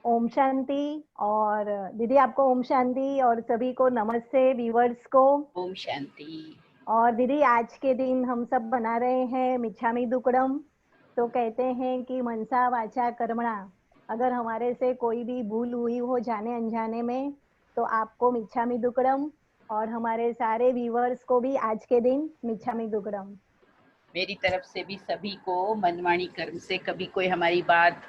ओम शांति। और दीदी आपको ओम शांति और सभी को नमस्ते व्यूवर्स को। ओम शांति। और दीदी आज के दिन हम सब बना रहे हैं मिच्छामी दुक्कड़म। तो कहते हैं कि मनसा वाचा कर्मणा, अगर हमारे से कोई भी भूल हुई हो जाने अनजाने में तो आपको मिच्छामी दुक्कड़म, और हमारे सारे व्यूवर्स को भी आज के दिन मिच्छामी दुक्कड़म। मेरी तरफ से भी सभी को मनवाणी कर्म से कभी कोई हमारी बात,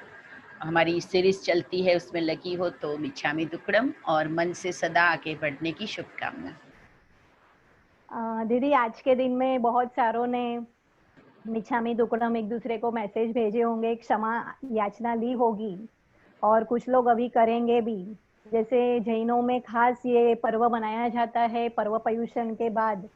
हमारी सीरीज चलती है उसमें लगी हो तो मिच्छामी दुक्कडम और मन से सदा आगे बढ़ने की शुभकामना। दीदी आज के दिन में बहुत सारों ने मिच्छामी दुक्कड़म एक दूसरे को मैसेज भेजे होंगे, क्षमा याचना ली होगी, और कुछ लोग अभी करेंगे भी। जैसे जैनों में खास ये पर्व मनाया जाता है, पर्व पर्युषण के बाद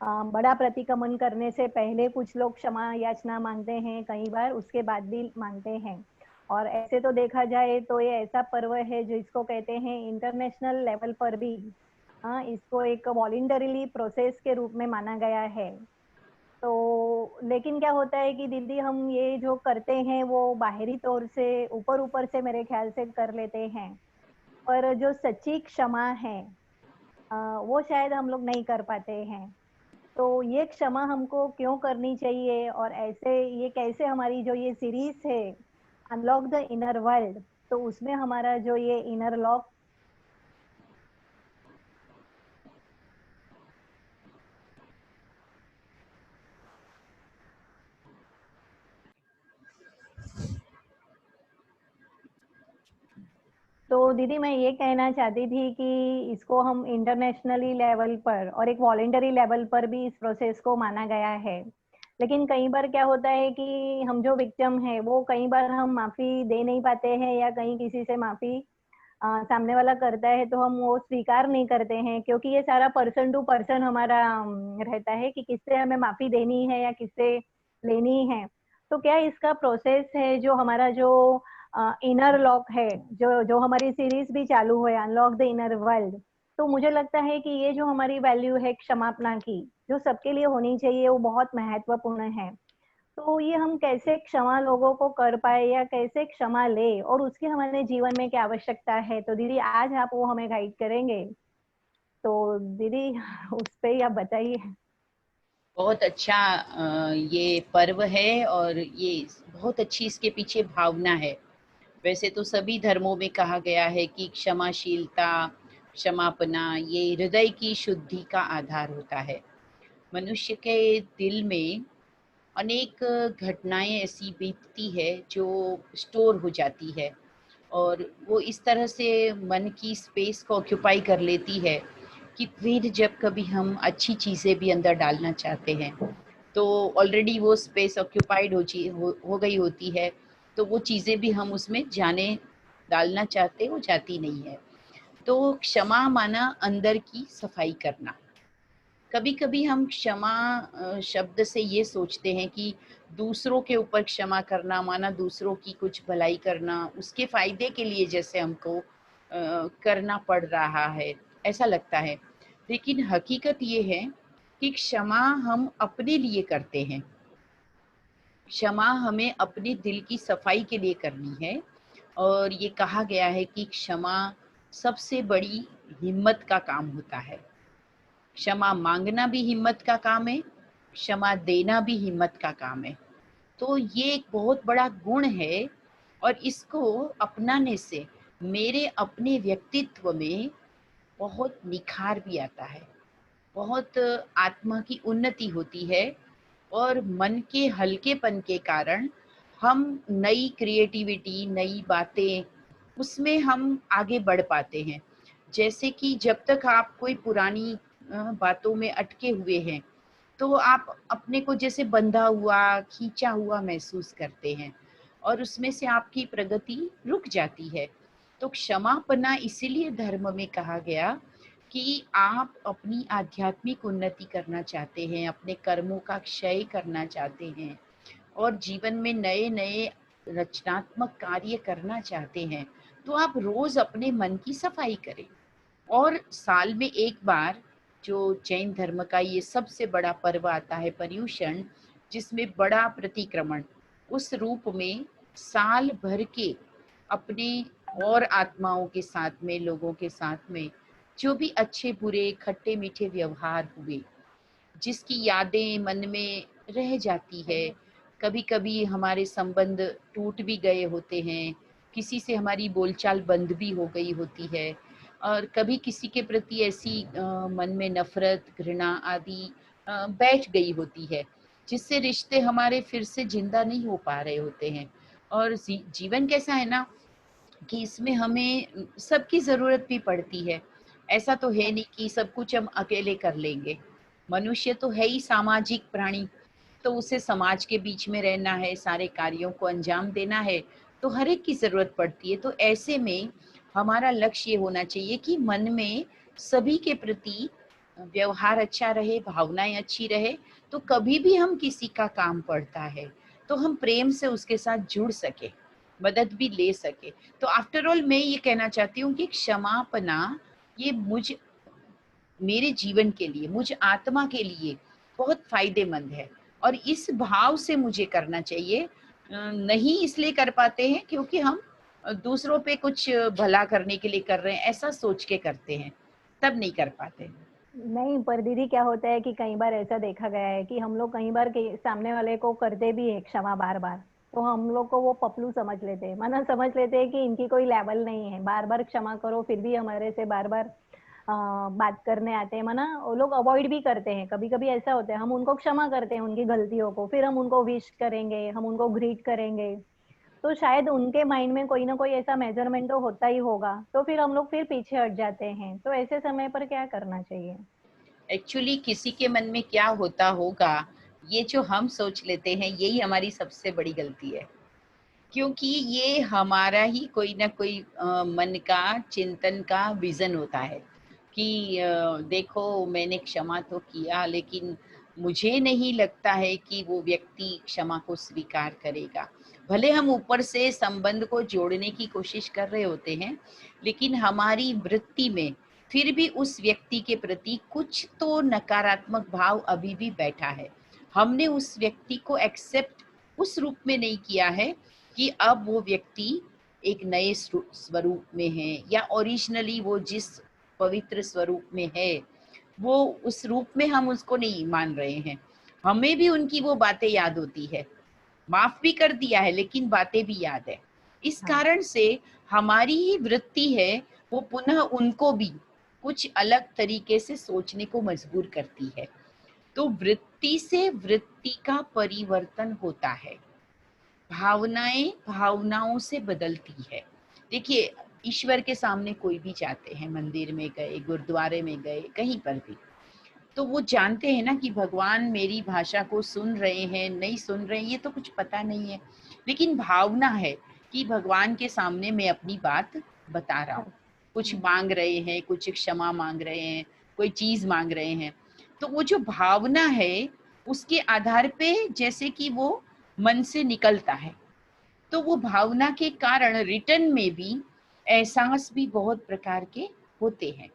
बड़ा प्रतिक्रमण करने से पहले कुछ लोग क्षमा याचना मांगते हैं, कई बार उसके बाद भी मांगते हैं। और ऐसे तो देखा जाए तो ये ऐसा पर्व है जिसको कहते हैं इंटरनेशनल लेवल पर भी, हाँ, इसको एक वॉलंटरीली प्रोसेस के रूप में माना गया है। तो लेकिन क्या होता है कि दीदी हम ये जो करते हैं वो बाहरी तौर से ऊपर ऊपर से मेरे ख्याल से कर लेते हैं, पर जो सच्ची क्षमा है वो शायद हम लोग नहीं कर पाते हैं। तो ये क्षमा हमको क्यों करनी चाहिए, और ऐसे ये कैसे हमारी जो ये सीरीज है अनलॉक द इनर वर्ल्ड, तो उसमें हमारा जो ये इनर लॉक। तो दीदी मैं ये कहना चाहती थी कि इसको हम इंटरनेशनली लेवल पर और एक वॉलेंटरी लेवल पर भी इस प्रोसेस को माना गया है। लेकिन कई बार क्या होता है कि हम जो विक्टिम है वो कई बार हम माफी दे नहीं पाते हैं, या कहीं किसी से माफी सामने वाला करता है तो हम वो स्वीकार नहीं करते हैं, क्योंकि ये सारा पर्सन टू पर्सन हमारा रहता है कि किससे हमें माफी देनी है या किससे लेनी है। तो क्या इसका प्रोसेस है जो हमारा जो इनर लॉक है, जो जो हमारी सीरीज भी चालू है अनलॉक द इनर वर्ल्ड, तो मुझे लगता है कि ये जो हमारी वैल्यू है क्षमापना की, जो सबके लिए होनी चाहिए, वो बहुत महत्वपूर्ण है। तो ये हम कैसे क्षमा लोगों को कर पाए या कैसे क्षमा ले, और उसकी हमारे जीवन में क्या आवश्यकता है, तो दीदी आज आप वो हमें गाइड करेंगे। तो दीदी उस पे ही आप बताइए। बहुत अच्छा ये पर्व है और ये बहुत अच्छी इसके पीछे भावना है। वैसे तो सभी धर्मों में कहा गया है कि क्षमाशीलता, क्षमापना ये हृदय की शुद्धि का आधार होता है। मनुष्य के दिल में अनेक घटनाएं ऐसी बीतती है जो स्टोर हो जाती है और वो इस तरह से मन की स्पेस को ऑक्यूपाई कर लेती है कि फिर जब कभी हम अच्छी चीज़ें भी अंदर डालना चाहते हैं तो ऑलरेडी वो स्पेस ऑक्यूपाइड हो गई होती है, तो वो चीज़ें भी हम उसमें जाने डालना चाहते हो जाती नहीं है। तो क्षमा माना अंदर की सफाई करना। कभी कभी हम क्षमा शब्द से ये सोचते हैं कि दूसरों के ऊपर क्षमा करना माना दूसरों की कुछ भलाई करना, उसके फायदे के लिए जैसे हमको करना पड़ रहा है, ऐसा लगता है। लेकिन हकीकत ये है कि क्षमा हम अपने लिए करते हैं। क्षमा हमें अपने दिल की सफाई के लिए करनी है और ये कहा गया है कि क्षमा सबसे बड़ी हिम्मत का काम होता है। क्षमा मांगना भी हिम्मत का काम है, क्षमा देना भी हिम्मत का काम है। तो ये एक बहुत बड़ा गुण है और इसको अपनाने से मेरे अपने व्यक्तित्व में बहुत निखार भी आता है, बहुत आत्मा की उन्नति होती है और मन के हल्केपन के कारण हम नई क्रिएटिविटी, नई बातें उसमें हम आगे बढ़ पाते हैं। जैसे कि जब तक आप कोई पुरानी बातों में अटके हुए हैं तो आप अपने को जैसे बंधा हुआ, खींचा हुआ महसूस करते हैं और उसमें से आपकी प्रगति रुक जाती है। तो क्षमापना इसीलिए धर्म में कहा गया कि आप अपनी आध्यात्मिक उन्नति करना चाहते हैं, अपने कर्मों का क्षय करना चाहते हैं और जीवन में नए-नए रचनात्मक कार्य करना चाहते हैं, तो आप रोज़ अपने मन की सफाई करें। और साल में एक बार जो जैन धर्म का ये सबसे बड़ा पर्व आता है पर्युषण, जिसमें बड़ा प्रतिक्रमण उस रूप में साल भर के अपने और आत्माओं के साथ में, लोगों के साथ में जो भी अच्छे बुरे खट्टे मीठे व्यवहार हुए, जिसकी यादें मन में रह जाती है। कभी कभी हमारे संबंध टूट भी गए होते हैं, किसी से हमारी बोलचाल बंद भी हो गई होती है, और कभी किसी के प्रति ऐसी मन में नफरत, घृणा आदि बैठ गई होती है, जिससे रिश्ते हमारे फिर से जिंदा नहीं हो पा रहे होते हैं। और जीवन कैसा है ना, कि इसमें हमें सबकी ज़रूरत भी पड़ती है। ऐसा तो है नहीं कि सब कुछ हम अकेले कर लेंगे। मनुष्य तो है ही सामाजिक प्राणी, तो उसे समाज के बीच में रहना है, सारे कार्यों को अंजाम देना है, तो हर एक की ज़रूरत पड़ती है। तो ऐसे में हमारा लक्ष्य ये होना चाहिए कि मन में सभी के प्रति व्यवहार अच्छा रहे, भावनाएँ अच्छी रहे, तो कभी भी हम किसी का काम पड़ता है, तो हम प्रेम से उसके साथ जुड़ सकें, मदद भी ले सकें। तो आफ्टर ऑल मैं ये कहना चाहती हूँ कि क्षमापना ये मेरे जीवन के लिए, मुझ आत्मा के लिए बहुत फ़ायदेमंद है, और इस भाव से मुझे करना चाहिए। नहीं इसलिए कर पाते हैं क्योंकि हम दूसरों पे कुछ भला करने के लिए कर रहे हैं, ऐसा सोच के करते हैं, तब नहीं कर पाते। नहीं, पर दीदी क्या होता है कि कई बार ऐसा देखा गया है कि हम लोग कई बार सामने वाले को करते भी है क्षमा बार बार, तो हम लोग को वो पपलू समझ लेते हैं, माना समझ लेते हैं कि इनकी कोई लेवल नहीं है, बार बार क्षमा करो फिर भी हमारे से बार बार बात करने आते हैं, माना वो लोग अवॉइड भी करते हैं। कभी कभी ऐसा होता है, हम उनको क्षमा करते हैं उनकी गलतियों को, फिर हम उनको विश करेंगे, हम उनको ग्रीट करेंगे, तो शायद उनके माइंड में कोई ना कोई ऐसा मेजरमेंट तो होता ही होगा, तो फिर हम लोग फिर पीछे हट जाते हैं। तो ऐसे समय पर क्या करना चाहिए? एक्चुअली किसी के मन में क्या होता होगा, ये जो हम सोच लेते हैं, यही हमारी सबसे बड़ी गलती है। क्योंकि ये हमारा ही कोई ना कोई मन का, चिंतन का विज़न होता है कि देखो मैंने क्षमा तो किया, लेकिन मुझे नहीं लगता है कि वो व्यक्ति क्षमा को स्वीकार करेगा। भले हम ऊपर से संबंध को जोड़ने की कोशिश कर रहे होते हैं, लेकिन हमारी वृत्ति में फिर भी उस व्यक्ति के प्रति कुछ तो नकारात्मक भाव अभी भी बैठा है। हमने उस व्यक्ति को एक्सेप्ट उस रूप में नहीं किया है कि अब वो व्यक्ति एक नए स्वरूप में है, या ओरिजिनली वो जिस पवित्र स्वरूप में है, वो उस रूप में हम उसको नहीं मान रहे हैं। हमें भी उनकी वो बातें याद होती है, माफ भी कर दिया है लेकिन बातें भी याद है। इस हाँ। कारण से हमारी ही वृत्ति है, वो पुनः उनको भी कुछ अलग तरीके से सोचने को मजबूर करती है। तो वृत्ति से वृत्ति का परिवर्तन होता है, भावनाएं भावनाओं से बदलती है। देखिए, ईश्वर के सामने कोई भी जाते हैं, मंदिर में गए, गुरुद्वारे में गए, कहीं पर भी, तो वो जानते हैं ना कि भगवान मेरी भाषा को सुन रहे हैं, नहीं सुन रहे हैं, ये तो कुछ पता नहीं है, लेकिन भावना है कि भगवान के सामने मैं अपनी बात बता रहा हूँ। कुछ हम्म। मांग रहे हैं, कुछ क्षमा मांग रहे हैं, कोई चीज मांग रहे हैं, तो वो जो भावना है उसके आधार पे जैसे कि वो मन से निकलता है, तो वो भावना के कारण रिटर्न में भी एहसास भी बहुत प्रकार के होते हैं।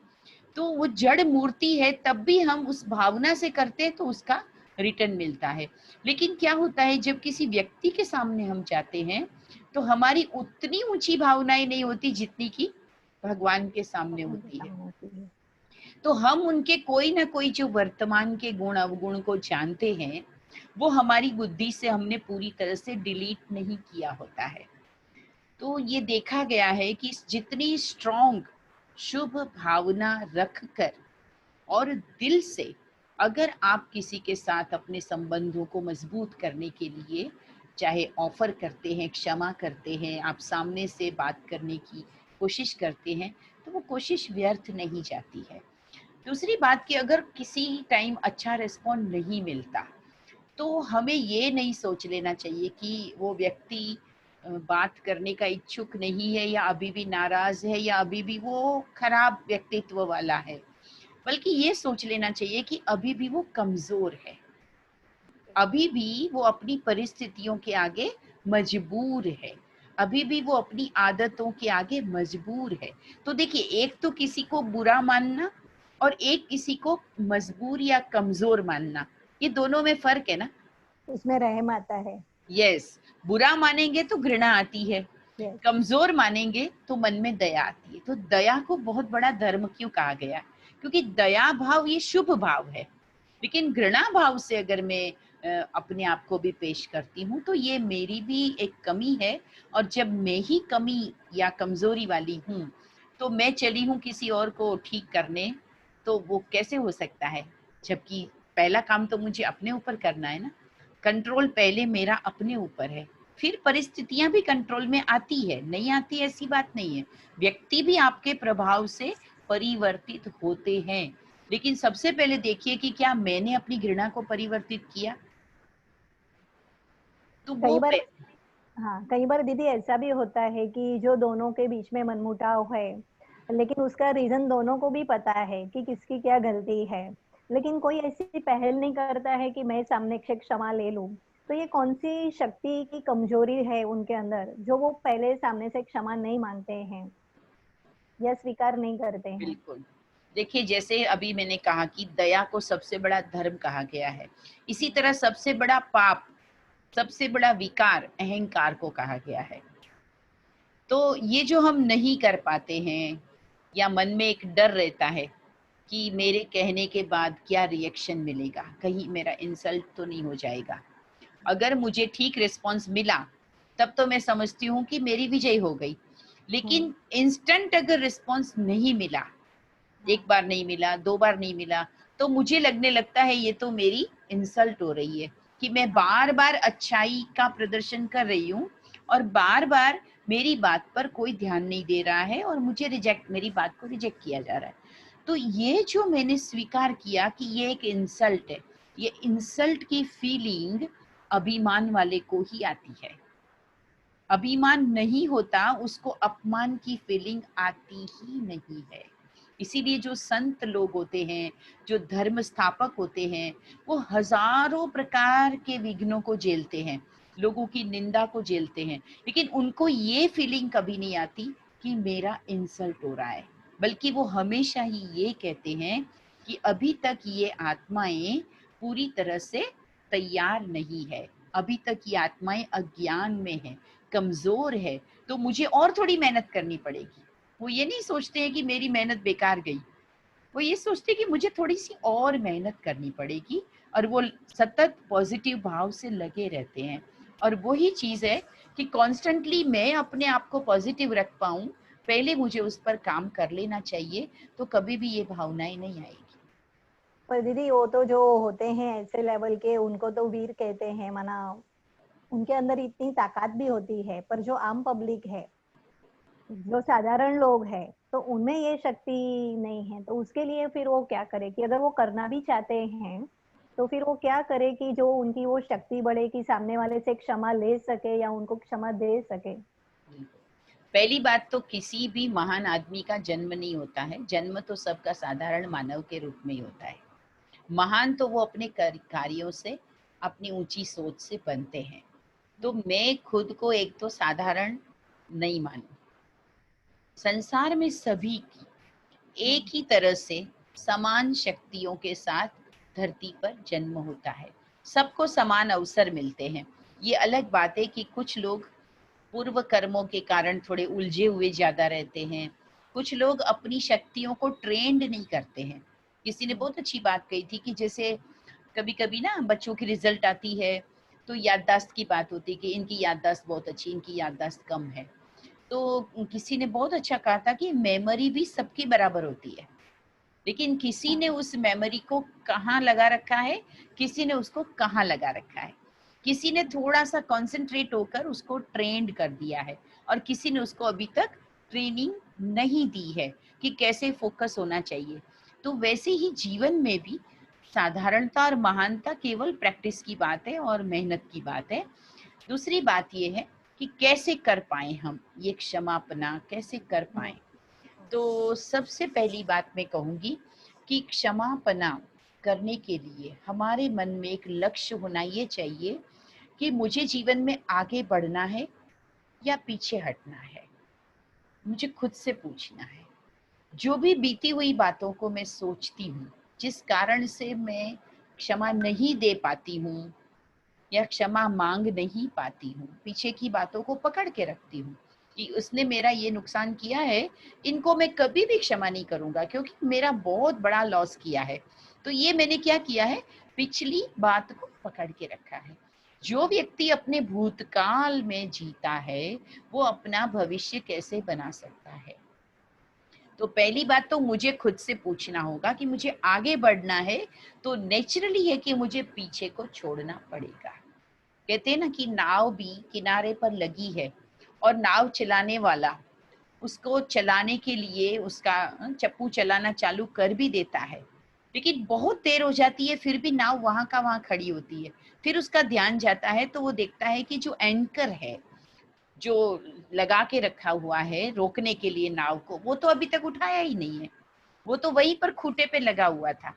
तो वो जड़ मूर्ति है, तब भी हम उस भावना से करते हैं तो उसका रिटर्न मिलता है। लेकिन क्या होता है, जब किसी व्यक्ति के सामने हम जाते हैं, तो हमारी उतनी ऊंची भावनाएं नहीं होती जितनी कि भगवान के सामने उनके होती है। सामने होती है। तो हम उनके कोई ना कोई जो वर्तमान के गुण अवगुण को जानते हैं, वो हमारी बुद्धि से हमने पूरी तरह से डिलीट नहीं किया होता है। तो ये देखा गया है कि जितनी स्ट्रॉन्ग शुभ भावना रखकर और दिल से अगर आप किसी के साथ अपने संबंधों को मजबूत करने के लिए चाहे ऑफर करते हैं, क्षमा करते हैं, आप सामने से बात करने की कोशिश करते हैं, तो वो कोशिश व्यर्थ नहीं जाती है। दूसरी बात कि अगर किसी टाइम अच्छा रिस्पॉन्ड नहीं मिलता, तो हमें ये नहीं सोच लेना चाहिए कि वो व्यक्ति बात करने का इच्छुक नहीं है, या अभी भी नाराज है, या अभी भी वो खराब व्यक्तित्व वाला है। बल्कि ये सोच लेना चाहिए कि अभी भी वो कमजोर है, अभी भी वो अपनी परिस्थितियों के आगे मजबूर है, अभी भी वो अपनी आदतों के आगे मजबूर है। तो देखिए, एक तो किसी को बुरा मानना और एक किसी को मजबूर या कमजोर मानना, ये दोनों में फर्क है ना। उसमें रहम आता है। यस, बुरा मानेंगे तो घृणा आती है, यस। कमजोर मानेंगे तो मन में दया आती है। तो दया को बहुत बड़ा धर्म क्यों कहा गया? क्योंकि दया भाव ये शुभ भाव है। लेकिन घृणा भाव से अगर मैं अपने आप को भी पेश करती हूँ तो ये मेरी भी एक कमी है। और जब मैं ही कमी या कमजोरी वाली हूँ तो मैं चली हूँ किसी और को ठीक करने, तो वो कैसे हो सकता है? जबकि पहला काम तो मुझे अपने ऊपर करना है ना। कंट्रोल पहले मेरा अपने ऊपर है, फिर परिस्थितियां भी कंट्रोल में आती है, नहीं आती ऐसी बात नहीं है। व्यक्ति भी आपके प्रभाव से परिवर्तित होते हैं। लेकिन सबसे पहले देखिए कि क्या मैंने अपनी घृणा को परिवर्तित किया? तो वो कई बार, हाँ, कई बार दीदी ऐसा भी होता है कि जो दोनों के बीच में मनमुटाव है, लेकिन उसका रीज़न दोनों को भी पता है कि किसकी क्या गलती है। लेकिन कोई ऐसी पहल नहीं करता है कि मैं सामने से क्षमा ले लूँ। तो ये कौन-सी शक्ति की कमज़ोरी है उनके अंदर, जो वो पहले सामने से क्षमा नहीं माँगते हैं या स्वीकार नहीं करते हैं? बिल्कुल। देखिए, जैसे अभी मैंने कहा कि दया को सबसे बड़ा धर्म कहा गया है। इसी तरह सबसे बड़ा पाप, सबसे बड़ा विकार अहंकार को कहा गया है। तो ये जो हम नहीं कर पाते हैं या मन में एक डर रहता है कि मेरे कहने के बाद क्या रिएक्शन मिलेगा, कहीं मेरा इंसल्ट तो नहीं हो जाएगा। अगर मुझे ठीक रिस्पॉन्स मिला तब तो मैं समझती हूँ कि मेरी विजय हो गई। हुँ, लेकिन इंस्टेंट अगर रिस्पॉन्स नहीं मिला, हाँ, एक बार नहीं मिला, दो बार नहीं मिला, तो मुझे लगने लगता है ये तो मेरी इंसल्ट हो रही है कि मैं हाँ, बार बार अच्छाई का प्रदर्शन कर रही हूँ और बार बार मेरी बात पर कोई ध्यान नहीं दे रहा है और मुझे रिजेक्ट, मेरी बात को रिजेक्ट किया जा रहा है। तो ये जो मैंने स्वीकार किया कि ये एक इंसल्ट है, ये इंसल्ट की फीलिंग अभिमान वाले को ही आती है। अभिमान नहीं होता उसको अपमान की फीलिंग आती ही नहीं है। इसीलिए जो संत लोग होते हैं, जो धर्म स्थापक होते हैं, वो हजारों प्रकार के विघ्नों को झेलते हैं, लोगों की निंदा को झेलते हैं, लेकिन उनको ये फीलिंग कभी नहीं आती कि मेरा इंसल्ट हो रहा है। बल्कि वो हमेशा ही ये कहते हैं कि अभी तक ये आत्माएं पूरी तरह से तैयार नहीं है, अभी तक ये आत्माएं अज्ञान में है, कमजोर है, तो मुझे और थोड़ी मेहनत करनी पड़ेगी। वो ये नहीं सोचते हैं कि मेरी मेहनत बेकार गई, वो ये सोचते हैं कि मुझे थोड़ी सी और मेहनत करनी पड़ेगी। और वो सतत पॉजिटिव भाव से लगे रहते हैं। और वही चीज है कि कॉन्स्टेंटली मैं अपने आप को पॉजिटिव रख पाऊं, पहले मुझे उस पर काम कर लेना चाहिए, तो कभी भी ये भावनाएं नहीं आएगी। पर दीदी वो तो जो होते हैं ऐसे लेवल के, उनको तो वीर कहते हैं, माना उनके अंदर इतनी ताकत भी होती है, पर जो आम पब्लिक है, जो साधारण लोग हैं, तो उनमें ये शक्ति नहीं है। तो उसके लिए फिर वो क्या करे कि अगर वो करना भी चाहते हैं, तो फिर वो क्या करे कि जो उनकी वो शक्ति बढ़े कि सामने वाले से क्षमा ले सके या उनको क्षमा दे सके? पहली बात तो किसी भी महान आदमी का जन्म नहीं होता है, जन्म तो सबका साधारण मानव के रूप में ही होता है। महान तो वो अपने कार्यों से, अपनी ऊंची सोच से बनते हैं। तो मैं खुद को एक तो साधारण नहीं मानू। संसार में सभी की एक हम्म, ही तरह से समान शक्तियों के साथ धरती पर जन्म होता है। सबको समान अवसर मिलते हैं। ये अलग बात है कि कुछ लोग पूर्व कर्मों के कारण थोड़े उलझे हुए ज्यादा रहते हैं। कुछ लोग अपनी शक्तियों को ट्रेंड नहीं करते हैं। किसी ने हम्म, बहुत अच्छी बात कही थी कि जैसे कभी कभी ना बच्चों की रिजल्ट आती है तो याददाश्त की बात होती है कि इनकी याददाश्त बहुत अच्छी, इनकी याददाश्त कम है। तो किसी ने बहुत अच्छा कहा था कि मेमोरी भी सबकी बराबर होती है, लेकिन किसी ने हाँ, उस मेमोरी को कहाँ लगा रखा है, किसी ने उसको कहाँ लगा रखा है। किसी ने थोड़ा सा कंसंट्रेट होकर उसको ट्रेंड कर दिया है और किसी ने उसको अभी तक ट्रेनिंग नहीं दी है कि कैसे फोकस होना चाहिए। तो वैसे ही जीवन में भी साधारणता और महानता केवल प्रैक्टिस की बात है और मेहनत की बात है। दूसरी बात ये है कि कैसे कर पाए हम ये क्षमापना, कैसे कर हम्म, पाए। तो सबसे पहली बात मैं कहूँगी कि क्षमापना करने के लिए हमारे मन में एक लक्ष्य होना ये चाहिए कि मुझे जीवन में आगे बढ़ना है या पीछे हटना है। मुझे खुद से पूछना है। जो भी बीती हुई बातों को मैं सोचती हूँ, जिस कारण से मैं क्षमा नहीं दे पाती हूँ या क्षमा मांग नहीं पाती हूँ, पीछे की बातों को पकड़ के रखती हूँ, कि उसने मेरा ये नुकसान किया है, इनको मैं कभी भी क्षमा नहीं करूंगा क्योंकि मेरा बहुत बड़ा लॉस किया है। तो ये मैंने क्या किया है, पिछली बात को पकड़ के रखा है। जो व्यक्ति अपने भूतकाल में जीता है, वो अपना भविष्य कैसे बना सकता है। तो पहली बात तो मुझे खुद से पूछना होगा कि मुझे आगे बढ़ना है, तो नेचुरली है कि मुझे पीछे को छोड़ना पड़ेगा। कहते हैं ना कि नाव भी किनारे पर लगी है और नाव चलाने वाला उसको चलाने के लिए उसका चप्पू चलाना चालू कर भी देता है, लेकिन बहुत देर हो जाती है, फिर भी नाव वहां का वहां खड़ी होती है। फिर उसका ध्यान जाता है तो वो देखता है कि जो एंकर है, जो लगा के रखा हुआ है रोकने के लिए नाव को, वो तो अभी तक उठाया ही नहीं है, वो तो वहीं पर खूंटे पे लगा हुआ था।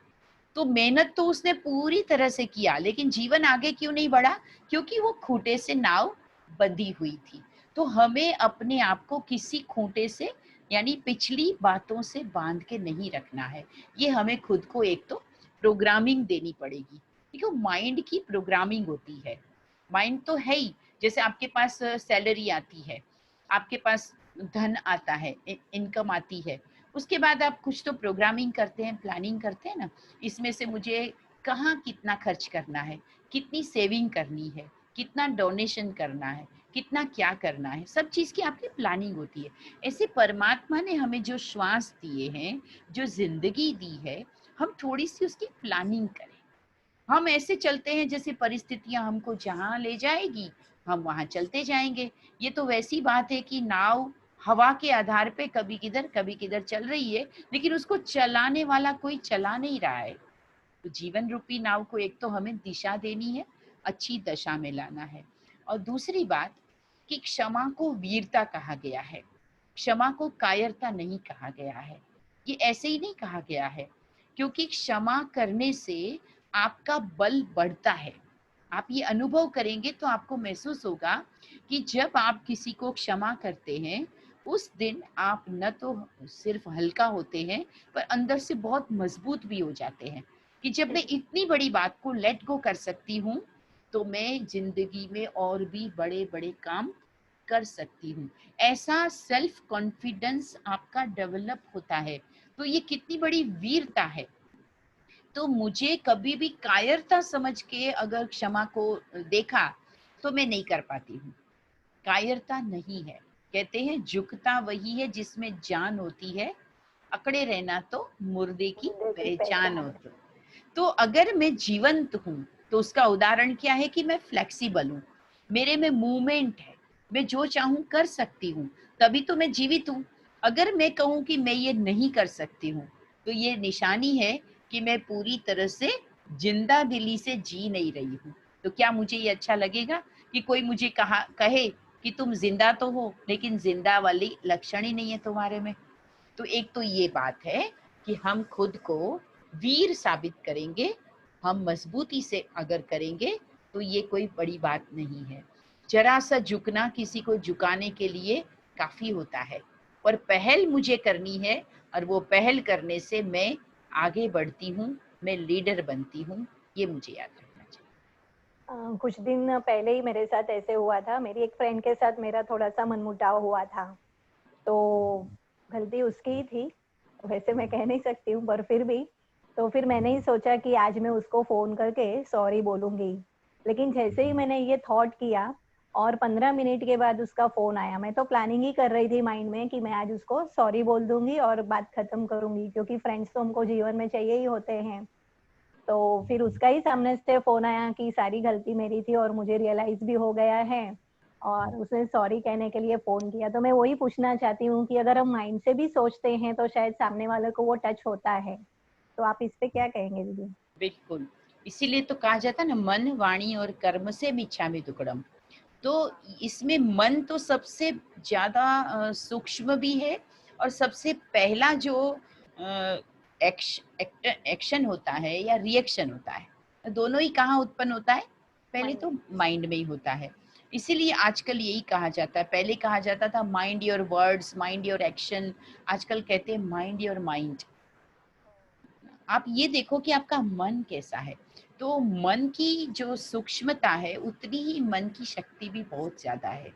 तो मेहनत तो उसने पूरी तरह से किया, लेकिन जीवन आगे क्यों नहीं बढ़ा, क्योंकि वो खूंटे से नाव बंधी हुई थी। तो हमें अपने आप को किसी खूंटे से यानी पिछली बातों से बांध के नहीं रखना है। ये हमें खुद को एक तो प्रोग्रामिंग देनी पड़ेगी। देखो, माइंड की प्रोग्रामिंग होती है, माइंड तो है ही। जैसे आपके पास सैलरी आती है, आपके पास धन आता है, इनकम आती है, उसके बाद आप कुछ तो प्रोग्रामिंग करते हैं, प्लानिंग करते हैं ना, इसमें से मुझे कहाँ कितना खर्च करना है, कितनी सेविंग करनी है, कितना डोनेशन करना है, कितना क्या करना है, सब चीज़ की आपकी प्लानिंग होती है। ऐसे परमात्मा ने हमें जो श्वास दिए हैं, जो जिंदगी दी है, हम थोड़ी सी उसकी प्लानिंग करें। हम ऐसे चलते हैं जैसे परिस्थितियां हमको जहां ले जाएगी हम वहां चलते जाएंगे। ये तो वैसी बात है कि नाव हवा के आधार पे कभी किधर चल रही है, लेकिन उसको चलाने वाला कोई चला नहीं रहा है। तो जीवन रूपी नाव को एक तो हमें दिशा देनी है, अच्छी दशा में लाना है। और दूसरी बात कि क्षमा को वीरता कहा गया है, क्षमा को कायरता नहीं कहा गया है। ये ऐसे ही नहीं कहा गया है, क्योंकि क्षमा करने से आपका बल बढ़ता है। आप ये अनुभव करेंगे तो आपको महसूस होगा कि जब आप किसी को क्षमा करते हैं, उस दिन आप न तो सिर्फ हल्का होते हैं, पर अंदर से बहुत मजबूत भी हो जाते हैं कि जब मैं इतनी बड़ी बात को लेट गो कर सकती हूँ, तो मैं जिंदगी में और भी बड़े बड़े काम कर सकती हूँ। ऐसा सेल्फ कॉन्फिडेंस आपका डेवलप होता है। तो ये कितनी बड़ी वीरता है। तो मुझे कभी भी कायरता समझ के अगर क्षमा को देखा तो मैं नहीं कर पाती हूँ। कायरता नहीं है। कहते हैं झुकता वही है जिसमें जान होती है, अकड़े रहना तो मुर्दे की मुद्दे की पहचान पहचान। होती। तो अगर मैं जीवंत हूँ तो उसका उदाहरण क्या है कि मैं फ्लेक्सिबल हूँ, मेरे में मूवमेंट है, मैं जो चाहूँ कर सकती हूँ, तभी तो मैं जीवित हूँ। अगर मैं कहूँ कि मैं ये नहीं कर सकती हूँ, तो ये निशानी है कि मैं पूरी तरह से जिंदा दिली से जी नहीं रही हूँ। तो क्या मुझे ये अच्छा लगेगा कि कोई मुझे कहे कि तुम जिंदा तो हो लेकिन जिंदा वाली लक्षण ही नहीं है तुम्हारे में। तो एक तो ये बात है कि हम खुद को वीर साबित करेंगे, हम मजबूती से अगर करेंगे तो ये कोई बड़ी बात नहीं है। जरा सा झुकना किसी को झुकाने के लिए काफी होता है, और पहल मुझे करनी है, और वो पहल करने से मैं आगे बढ़ती हूँ, मैं लीडर बनती हूँ। ये मुझे याद रखना चाहिए। कुछ दिन पहले ही मेरे साथ ऐसे हुआ था, मेरी एक फ्रेंड के साथ मेरा थोड़ा-सा मनमुटाव हुआ था। तो गलती उसकी ही थी, वैसे मैं कह नहीं सकती हूँ पर फिर भी। तो फिर मैंने ही सोचा कि आज मैं उसको फ़ोन करके सॉरी बोलूँगी। लेकिन जैसे ही मैंने ये थॉट किया और 15 मिनट के बाद उसका फ़ोन आया, मैं तो प्लानिंग ही कर रही थी माइंड में कि मैं आज उसको सॉरी बोल दूँगी और बात खत्म करूँगी, क्योंकि फ्रेंड्स तो हमको जीवन में चाहिए ही होते हैं। तो फिर उसका ही सामने से फ़ोन आया कि सारी गलती मेरी थी और मुझे रियलाइज़ भी हो गया है, और उसने सॉरी कहने के लिए फ़ोन किया। तो मैं वही पूछना चाहती हूँ कि अगर हम माइंड से भी सोचते हैं तो शायद सामने वाले को वो टच होता है। तो आप इस पे क्या कहेंगे दीदी? बिल्कुल, इसीलिए तो कहा जाता है ना, मन वाणी और कर्म से मिच्छामि दुक्कडम। तो इसमें मन तो सबसे ज़्यादा सूक्ष्म भी है, और सबसे पहला जो एक्शन होता है या रिएक्शन होता है, दोनों ही कहाँ उत्पन्न होता है, पहले माइंड तो में। माइंड में ही होता है। इसीलिए आजकल यही कहा जाता है, पहले कहा जाता था mind your words, mind your action, आजकल कहते हैं माइंड योर माइंड। आप ये देखो कि आपका मन कैसा है। तो मन की जो सूक्ष्मता है, उतनी ही मन की शक्ति भी बहुत ज़्यादा है।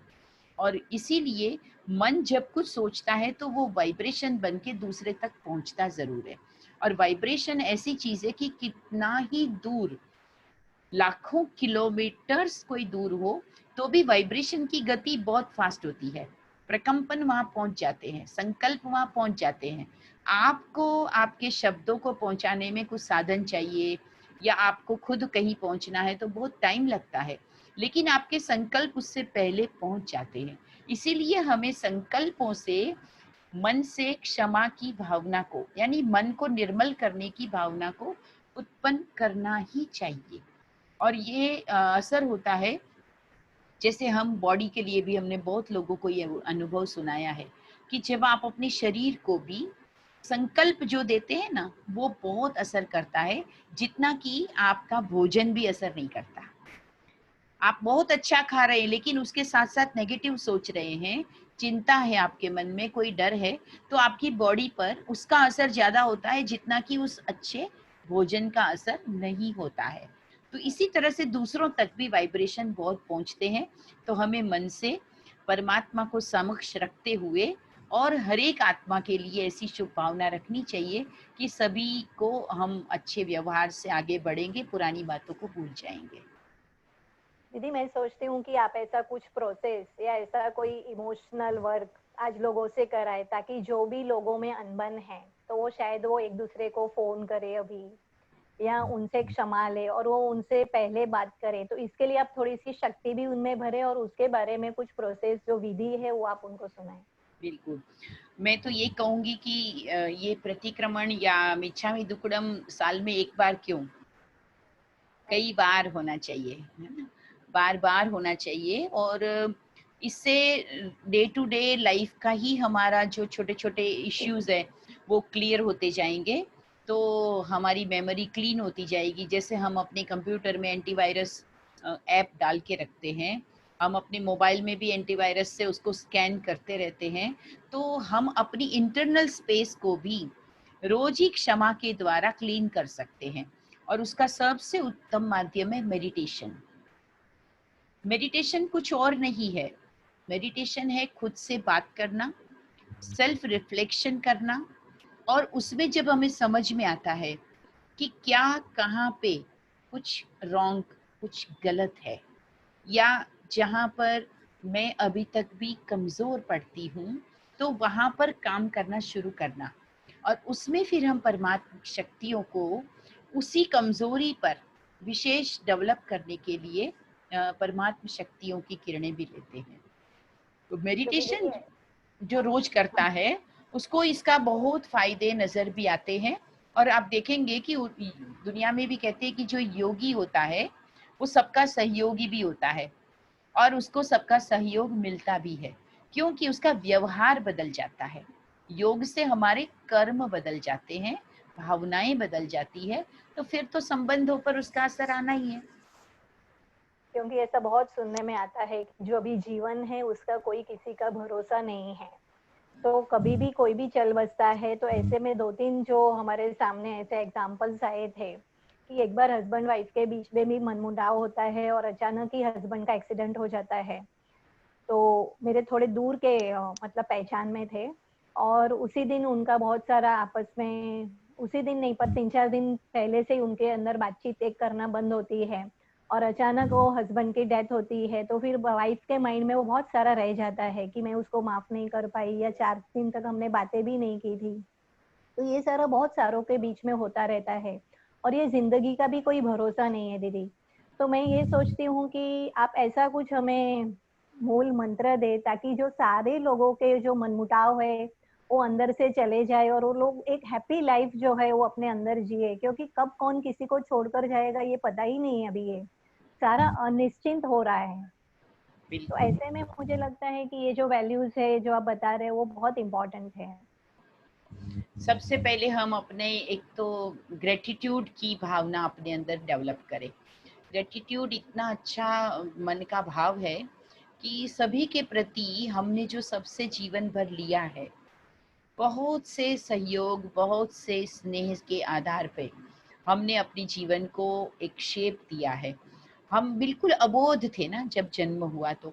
और इसीलिए मन जब कुछ सोचता है तो वो वाइब्रेशन बन के दूसरे तक पहुंचता जरूर है। और वाइब्रेशन ऐसी चीज है कि कितना ही दूर, लाखों किलोमीटर्स कोई दूर हो, तो भी वाइब्रेशन की गति बहुत फास्ट होती है। प्रकंपन वहां पहुंच जाते हैं, संकल्प वहां पहुंच जाते हैं। आपको आपके शब्दों को पहुंचाने में कुछ साधन चाहिए, या आपको खुद कहीं पहुंचना है तो बहुत टाइम लगता है, लेकिन आपके संकल्प उससे पहले पहुंच जाते हैं। इसीलिए हमें संकल्पों से, मन से क्षमा की भावना को, यानी मन को निर्मल करने की भावना को उत्पन्न करना ही चाहिए। और ये असर होता है, जैसे हम बॉडी के लिए भी हमने बहुत लोगों को ये अनुभव सुनाया है कि जब आप अपने शरीर को भी संकल्प जो देते हैं ना, वो बहुत असर करता है, जितना कि आपका भोजन भी असर नहीं करता। आप बहुत अच्छा खा रहे हैं लेकिन उसके साथ साथ नेगेटिव सोच रहे हैं, चिंता है आपके मन में, कोई डर है, तो आपकी बॉडी पर उसका असर ज्यादा होता है जितना कि उस अच्छे भोजन का असर नहीं होता है। तो इसी तरह से दूसरों तक भी वाइब्रेशन बहुत पहुंचते हैं। तो हमें मन से परमात्मा को समक्ष रखते हुए और हर एक आत्मा के लिए ऐसी शुभ भावना रखनी चाहिए कि सभी को हम अच्छे व्यवहार से आगे बढ़ेंगे, पुरानी बातों को भूल जाएंगे। दीदी मैं सोचती हूँ कि आप ऐसा कुछ प्रोसेस या ऐसा कोई इमोशनल वर्क आज लोगों से कराए, ताकि जो भी लोगों में अनबन है तो वो शायद वो एक दूसरे को फोन करे अभी, या उनसे क्षमा ले और वो उनसे पहले बात करे। तो इसके लिए आप थोड़ी सी शक्ति भी उनमें भरे और उसके बारे में कुछ प्रोसेस जो विधि है वो आप उनको सुनाए। बिल्कुल। मैं तो ये कहूंगी कि ये प्रतिक्रमण या मिच्छामी दुक्कडम साल में एक बार क्यों, कई बार होना चाहिए, है ना? बार बार होना चाहिए। और इससे डे टू डे लाइफ का ही हमारा जो छोटे छोटे इश्यूज है वो क्लियर होते जाएंगे। तो हमारी मेमोरी क्लीन होती जाएगी। जैसे हम अपने कंप्यूटर में एंटीवायरस ऐप डाल के रखते हैं, हम अपने मोबाइल में भी एंटीवायरस से उसको स्कैन करते रहते हैं, तो हम अपनी इंटरनल स्पेस को भी रोज ही क्षमा के द्वारा क्लीन कर सकते हैं। और उसका सबसे उत्तम माध्यम है मेडिटेशन। मेडिटेशन कुछ और नहीं है, मेडिटेशन है खुद से बात करना, सेल्फ रिफ्लेक्शन करना। और उसमें जब हमें समझ में आता है कि क्या, कहाँ पे कुछ रॉन्ग, कुछ गलत है, या जहाँ पर मैं अभी तक भी कमजोर पड़ती हूँ, तो वहां पर काम करना शुरू करना। और उसमें फिर हम परमात्मा शक्तियों को उसी कमजोरी पर विशेष डेवलप करने के लिए परमात्मा शक्तियों की किरणें भी लेते हैं। तो क्योंकि मेडिटेशन देखिए, जो रोज करता है उसको इसका बहुत फायदे नजर भी आते हैं। और आप देखेंगे कि दुनिया में भी कहते हैं कि जो योगी होता है वो सबका सहयोगी भी होता है, और उसको सबका सहयोग मिलता भी है, क्योंकि उसका व्यवहार बदल जाता है। योग से हमारे कर्म बदल जाते हैं, भावनाएं बदल जाती है, तो फिर तो संबंधों पर उसका असर आना ही है। क्योंकि ऐसा बहुत सुनने में आता है कि जो अभी जीवन है उसका कोई किसी का भरोसा नहीं है, तो कभी भी कोई भी चल बसता है। तो ऐसे में दो तीन जो हमारे सामने ऐसे एग्जाम्पल्स आए थे कि एक बार हस्बैंड वाइफ के बीच में भी मनमुटाव होता है और अचानक ही हस्बैंड का एक्सीडेंट हो जाता है। तो मेरे थोड़े दूर के मतलब पहचान में थे, और उसी दिन उनका बहुत सारा आपस में, उसी दिन नहीं पर 3-4 दिन पहले से ही उनके अंदर बातचीत एक करना बंद होती है। और अचानक वो हस्बैंड की डेथ होती है, तो फिर वाइफ के माइंड में वो बहुत सारा रह जाता है कि मैं उसको माफ नहीं कर पाई, या 4 दिन तक हमने बातें भी नहीं की थी। तो ये सारा बहुत सारों के बीच में होता रहता है, और ये जिंदगी का भी कोई भरोसा नहीं है दीदी। तो मैं ये सोचती हूँ कि आप ऐसा कुछ हमें मूल मंत्र दे, ताकि जो सारे लोगों के जो मनमुटाव है वो अंदर से चले जाए और वो लोग एक हैप्पी लाइफ जो है वो अपने अंदर जिए। क्योंकि कब कौन किसी को छोड़कर जाएगा ये पता ही नहीं है, अभी ये सारा अनिश्चित हो रहा है। तो बिल्कुल। ऐसे में मुझे लगता है कि ये जो वैल्यूज है जो आप बता रहे हैं वो बहुत इंपॉर्टेंट है। सबसे पहले हम अपने एक तो ग्रेटिट्यूड की भावना अपने अंदर डेवलप करें। ग्रेटिट्यूड इतना अच्छा मन का भाव है कि सभी के प्रति हमने जो सबसे जीवन भर लिया है, बहुत से सहयोग, बहुत से स्नेह के आधार पे हमने अपने जीवन को एक शेप दिया है। हम बिल्कुल अबोध थे ना जब जन्म हुआ, तो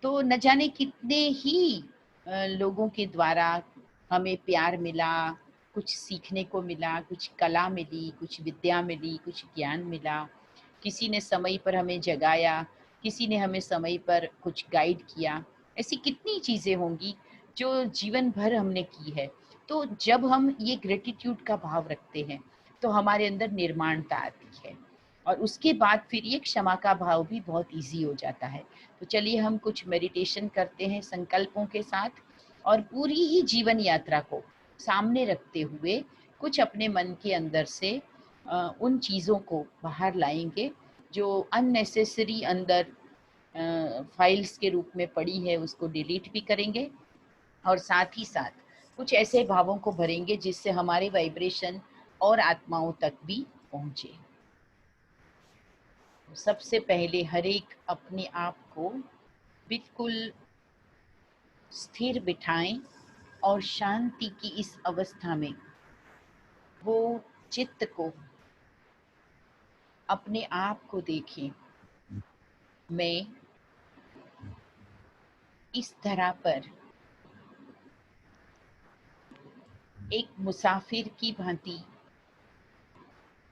तो न जाने कितने ही लोगों के द्वारा हमें प्यार मिला, कुछ सीखने को मिला, कुछ कला मिली, कुछ विद्या मिली, कुछ ज्ञान मिला। किसी ने समय पर हमें जगाया, किसी ने हमें समय पर कुछ गाइड किया। ऐसी कितनी चीज़ें होंगी जो जीवन भर हमने की है। तो जब हम ये ग्रैटिट्यूड का भाव रखते हैं, तो हमारे अंदर निर्माणता आती है और उसके बाद फिर ये क्षमा का भाव भी बहुत ईज़ी हो जाता है। तो चलिए हम कुछ मेडिटेशन करते हैं संकल्पों के साथ और पूरी ही जीवन यात्रा को सामने रखते हुए कुछ अपने मन के अंदर से उन चीज़ों को बाहर लाएंगे जो अननेसेसरी अंदर फाइल्स के रूप में पड़ी है, उसको डिलीट भी करेंगे और साथ ही साथ कुछ ऐसे भावों को भरेंगे जिससे हमारे वाइब्रेशन और आत्माओं तक भी पहुँचे। सबसे पहले हर एक अपने आप को बिल्कुल स्थिर बिठाएं और शांति की इस अवस्था में वो चित्त को, अपने आप को देखें। मैं इस धरा पर एक मुसाफिर की भांति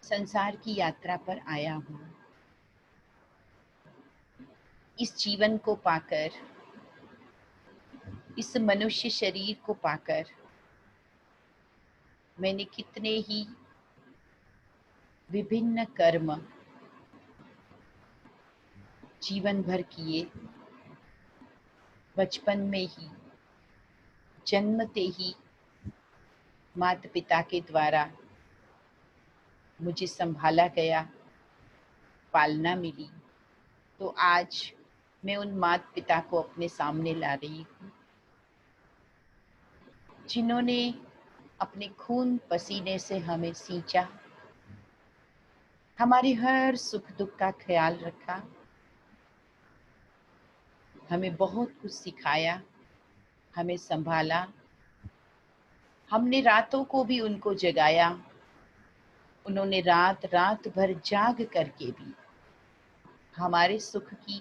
संसार की यात्रा पर आया हूँ। इस जीवन को पाकर, इस मनुष्य शरीर को पाकर मैंने कितने ही विभिन्न कर्म जीवन भर किए। बचपन में ही, जन्मते ही माता पिता के द्वारा मुझे संभाला गया, पालना मिली। तो आज मैं उन माता पिता को अपने सामने ला रही हूँ जिन्होंने अपने खून पसीने से हमें सींचा, हमारे हर सुख दुख का ख्याल रखा, हमें बहुत कुछ सिखाया, हमें संभाला। हमने रातों को भी उनको जगाया, उन्होंने रात रात भर जाग करके भी हमारे सुख की,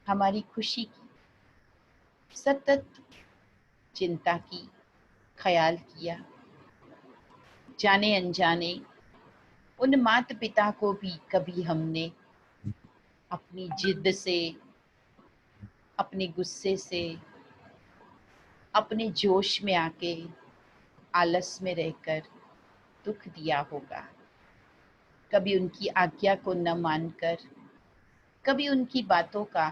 हमारी खुशी की सतत चिंता की, ख्याल किया। जाने अनजाने उन माता पिता को भी कभी हमने अपनी जिद से, अपने गुस्से से, अपने जोश में आके, आलस में रहकर दुख दिया होगा। कभी उनकी आज्ञा को न मानकर, कभी उनकी बातों का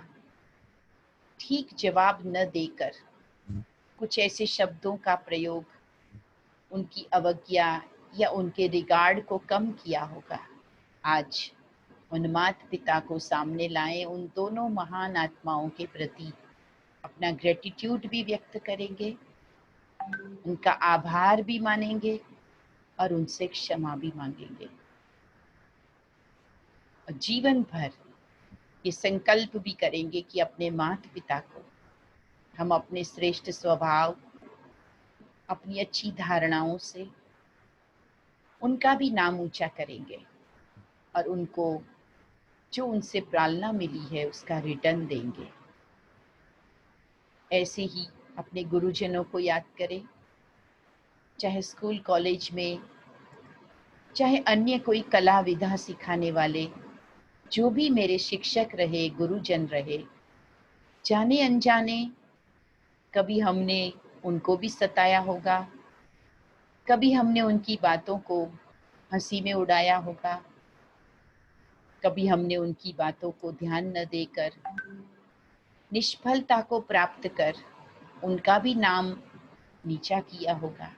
ठीक जवाब न देकर कुछ ऐसे शब्दों का प्रयोग, उनकी अवज्ञा या उनके रिगार्ड को कम किया होगा। आज उन माता पिता को सामने लाएं, उन दोनों महान आत्माओं के प्रति अपना ग्रेटिट्यूड भी व्यक्त करेंगे, उनका आभार भी मानेंगे और उनसे क्षमा भी मांगेंगे। और जीवन भर ये संकल्प भी करेंगे कि अपने माता पिता को हम अपने श्रेष्ठ स्वभाव, अपनी अच्छी धारणाओं से उनका भी नाम ऊंचा करेंगे और उनको जो उनसे पालना मिली है उसका रिटर्न देंगे। ऐसे ही अपने गुरुजनों को याद करें, चाहे स्कूल कॉलेज में, चाहे अन्य कोई कला विधा सिखाने वाले, जो भी मेरे शिक्षक रहे, गुरुजन रहे, जाने अनजाने कभी हमने उनको भी सताया होगा, कभी हमने उनकी बातों को हंसी में उड़ाया होगा, कभी हमने उनकी बातों को ध्यान न देकर निष्फलता को प्राप्त कर उनका भी नाम नीचा किया होगा,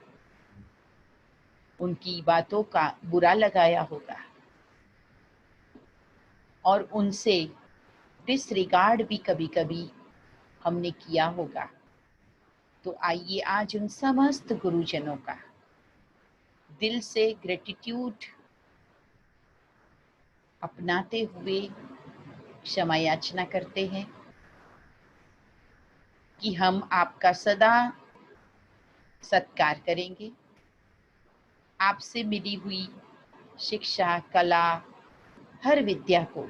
उनकी बातों का बुरा लगाया होगा और उनसे डिसरिगार्ड भी कभी कभी हमने किया होगा। तो आइए आज उन समस्त गुरुजनों का दिल से ग्रेटिट्यूड अपनाते हुए क्षमा याचना करते हैं कि हम आपका सदा सत्कार करेंगे। आपसे मिली हुई शिक्षा, कला, हर विद्या को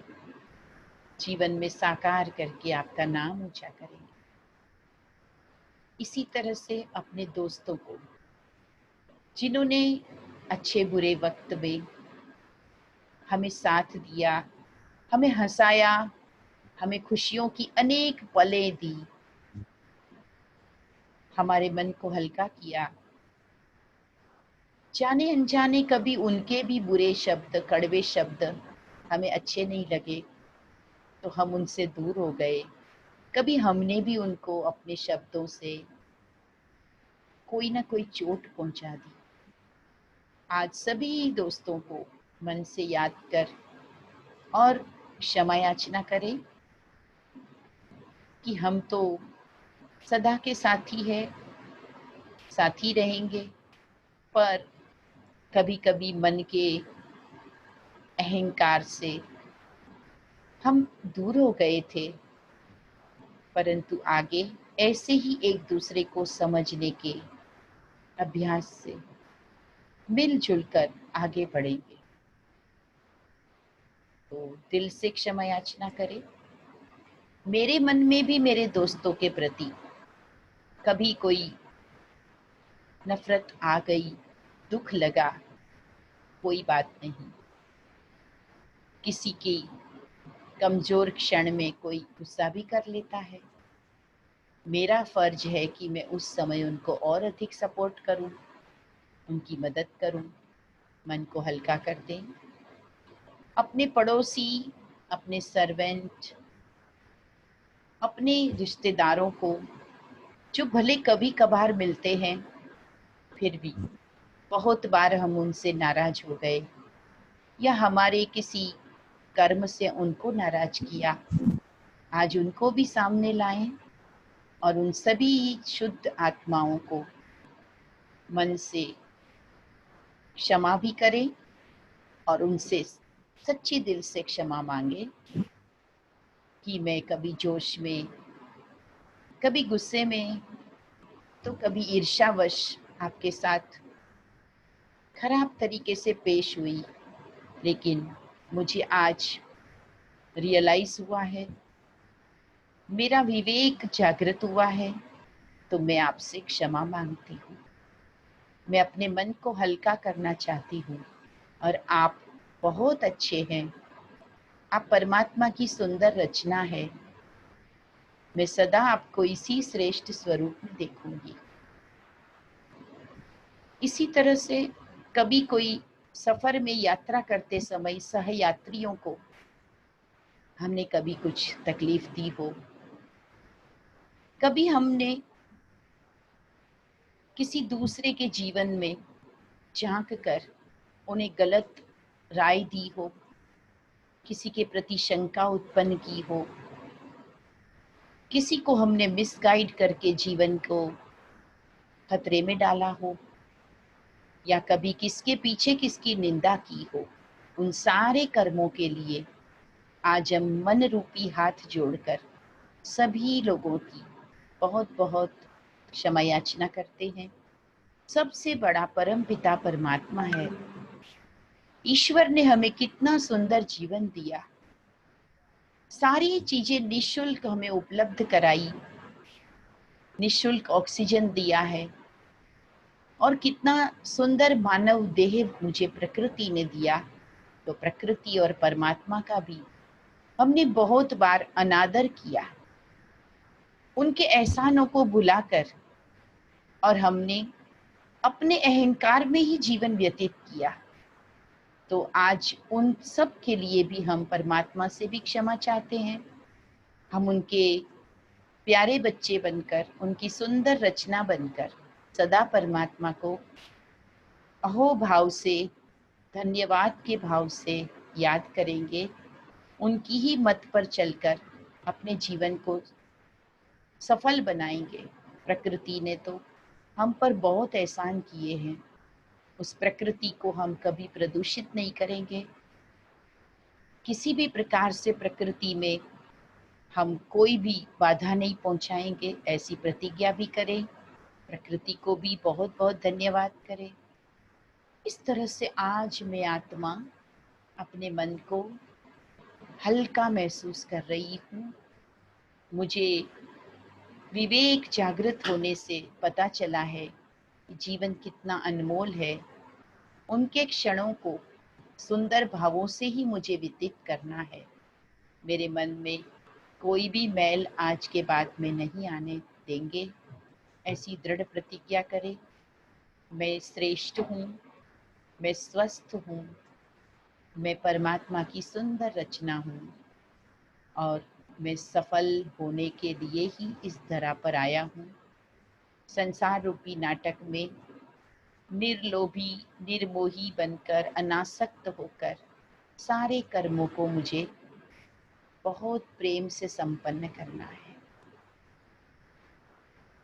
जीवन में साकार करके आपका नाम ऊंचा करेंगे। इसी तरह से अपने दोस्तों को, जिन्होंने अच्छे बुरे वक्त में हमें साथ दिया, हमें हंसाया, हमें खुशियों की अनेक पलें दी, हमारे मन को हल्का किया, जाने अनजाने कभी उनके भी बुरे शब्द, कड़वे शब्द हमें अच्छे नहीं लगे तो हम उनसे दूर हो गए। कभी हमने भी उनको अपने शब्दों से कोई ना कोई चोट पहुंचा दी। आज सभी दोस्तों को मन से याद कर और क्षमा याचना करें कि हम तो सदा के साथी है, साथी रहेंगे, पर कभी कभी मन के अहंकार से हम दूर हो गए थे, परंतु आगे ऐसे ही एक दूसरे को समझने के अभ्यास से मिलजुल कर आगे बढ़ेंगे। तो दिल से क्षमा याचना करें। मेरे मन में भी मेरे दोस्तों के प्रति कभी कोई नफरत आ गई, दुख लगा, कोई बात नहीं। किसी की कमजोर क्षण में कोई गुस्सा भी कर लेता है। मेरा फर्ज है कि मैं उस समय उनको और अधिक सपोर्ट करूं, उनकी मदद करूं, मन को हल्का कर दें। अपने पड़ोसी, अपने सर्वेंट, अपने रिश्तेदारों को जो भले कभी कभार मिलते हैं, फिर भी बहुत बार हम उनसे नाराज हो गए या हमारे किसी कर्म से उनको नाराज किया, आज उनको भी सामने लाएं और उन सभी शुद्ध आत्माओं को मन से क्षमा भी करें और उनसे सच्चे दिल से क्षमा मांगे कि मैं कभी जोश में, कभी गुस्से में, तो कभी ईर्ष्यावश आपके साथ खराब तरीके से पेश हुई, लेकिन मुझे आज रियलाइज हुआ है, मेरा विवेक जागृत हुआ है, तो मैं आपसे क्षमा मांगती हूँ। मैं अपने मन को हल्का करना चाहती हूँ और आप बहुत अच्छे हैं, आप परमात्मा की सुंदर रचना है। मैं सदा आपको इसी श्रेष्ठ स्वरूप में देखूंगी। इसी तरह से कभी कोई सफर में यात्रा करते समय सहयात्रियों को हमने कभी कुछ तकलीफ दी हो, कभी हमने किसी दूसरे के जीवन में झांक कर उन्हें गलत राय दी हो, किसी के प्रति शंका उत्पन्न की हो, किसी को हमने मिसगाइड करके जीवन को खतरे में डाला हो, या कभी किसके पीछे किसकी निंदा की हो, उन सारे कर्मों के लिए आज हम मन रूपी हाथ जोड़कर सभी लोगों की बहुत बहुत क्षमा याचना करते हैं। सबसे बड़ा परम पिता परमात्मा है। ईश्वर ने हमें कितना सुंदर जीवन दिया, सारी चीजें निशुल्क हमें उपलब्ध कराई, निशुल्क ऑक्सीजन दिया है, और कितना सुंदर मानव देह मुझे प्रकृति ने दिया। तो प्रकृति और परमात्मा का भी हमने बहुत बार अनादर किया, उनके एहसानों को भुलाकर, और हमने अपने अहंकार में ही जीवन व्यतीत किया। तो आज उन सब के लिए भी हम परमात्मा से भी क्षमा चाहते हैं। हम उनके प्यारे बच्चे बनकर, उनकी सुंदर रचना बनकर सदा परमात्मा को अहो भाव से, धन्यवाद के भाव से याद करेंगे, उनकी ही मत पर चलकर अपने जीवन को सफल बनाएंगे। प्रकृति ने तो हम पर बहुत एहसान किए हैं, उस प्रकृति को हम कभी प्रदूषित नहीं करेंगे। किसी भी प्रकार से प्रकृति में हम कोई भी बाधा नहीं पहुंचाएंगे, ऐसी प्रतिज्ञा भी करें। प्रकृति को भी बहुत बहुत धन्यवाद करें। इस तरह से आज मैं आत्मा अपने मन को हल्का महसूस कर रही हूँ। मुझे विवेक जागृत होने से पता चला है कि जीवन कितना अनमोल है। उनके क्षणों को सुंदर भावों से ही मुझे व्यतीत करना है। मेरे मन में कोई भी मैल आज के बाद में नहीं आने देंगे, ऐसी दृढ़ प्रतिज्ञा करें। मैं श्रेष्ठ हूँ, मैं स्वस्थ हूँ, मैं परमात्मा की सुंदर रचना हूँ और मैं सफल होने के लिए ही इस धरा पर आया हूँ। संसार रूपी नाटक में निर्लोभी निर्मोही बनकर, अनासक्त होकर सारे कर्मों को मुझे बहुत प्रेम से संपन्न करना है।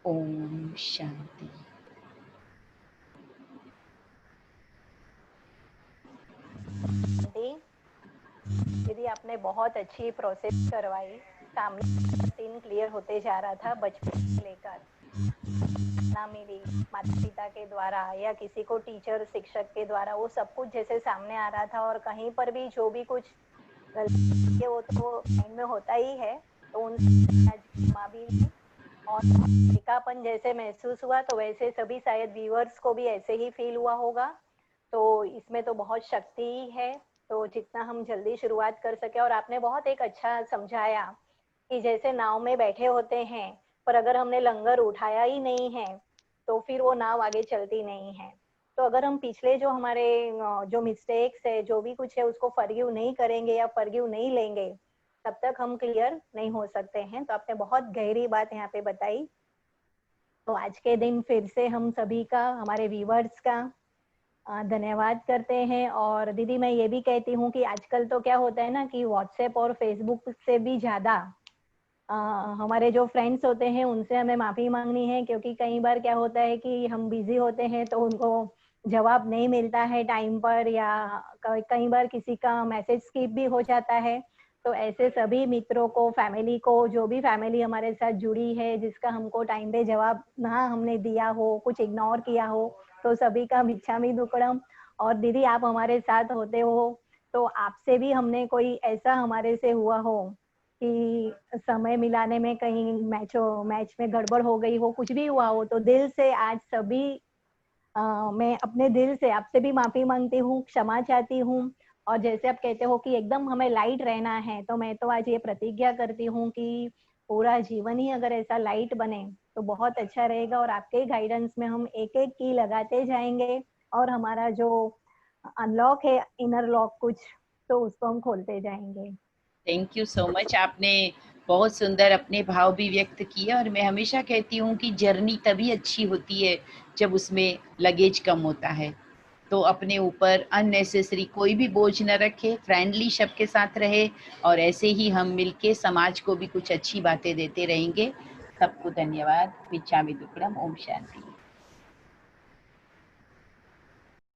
ओम शांति। दीदी आपने बहुत अच्छी प्रोसेस करवाई। सामने सीन क्लियर होते जा रहा था बचपन से लेकर ना मिली माता पिता के द्वारा या किसी को टीचर शिक्षक के द्वारा, वो सब कुछ जैसे सामने आ रहा था। और कहीं पर भी जो भी कुछ गलती वो तो माइंड में होता ही है, तो उन आज क्षमा भी ली। और एकापन जैसे महसूस हुआ, तो वैसे सभी शायद व्यूअर्स को भी ऐसे ही फील हुआ होगा। तो इसमें तो बहुत शक्ति है, तो जितना हम जल्दी शुरुआत कर सके। और आपने बहुत एक अच्छा समझाया कि जैसे नाव में बैठे होते हैं, पर अगर हमने लंगर उठाया ही नहीं है तो फिर वो नाव आगे चलती नहीं है। तो अगर हम पिछले जो हमारे जो मिस्टेक्स है, जो भी कुछ है, उसको फॉरगिव नहीं करेंगे या फॉरगिव नहीं लेंगे, तब तक हम क्लियर नहीं हो सकते हैं। तो आपने बहुत गहरी बात यहाँ पे बताई। तो आज के दिन फिर से हम सभी का, हमारे व्यूअर्स का धन्यवाद करते हैं। और दीदी मैं ये भी कहती हूँ कि आजकल तो क्या होता है ना कि व्हाट्सएप और फेसबुक से भी ज्यादा हमारे जो फ्रेंड्स होते हैं उनसे हमें माफी मांगनी है, क्योंकि कई बार क्या होता है कि हम बिजी होते हैं तो उनको जवाब नहीं मिलता है टाइम पर, या कई बार किसी का मैसेज स्किप भी हो जाता है। तो ऐसे सभी मित्रों को, फैमिली को, जो भी फैमिली हमारे साथ जुड़ी है, जिसका हमको टाइम पे जवाब ना हमने दिया हो, कुछ इग्नोर किया हो, तो सभी का मिच्छामी दुक्कड़म। और दीदी आप हमारे साथ होते हो, तो आपसे भी हमने कोई ऐसा हमारे से हुआ हो कि समय मिलाने में कहीं मैच में गड़बड़ हो गई हो, कुछ भी हुआ हो, तो दिल से आज सभी मैं अपने दिल से आपसे भी माफी मांगती हूँ, क्षमा चाहती हूँ। और जैसे आप कहते हो कि एकदम हमें लाइट रहना है, तो मैं तो आज ये प्रतिज्ञा करती हूँ कि पूरा जीवन ही अगर ऐसा लाइट बने तो बहुत अच्छा रहेगा। और आपके गाइडेंस में हम एक एक की लगाते जाएंगे और हमारा जो अनलॉक है, इनर लॉक कुछ, तो उसको हम खोलते जाएंगे। Thank you so much. आपने बहुत सुंदर अपने भाव भी व्यक्त किए और मैं हमेशा कहती हूँ कि जर्नी तभी अच्छी होती है जब उसमें लगेज कम होता है। तो अपने ऊपर अननेसेसरी कोई भी बोझ न रखे, फ्रेंडली सबके साथ रहे और ऐसे ही हम मिलके समाज को भी कुछ अच्छी बातें देते रहेंगे। सबको धन्यवाद। मिच्छामी दुक्कड़म। ओम शांति।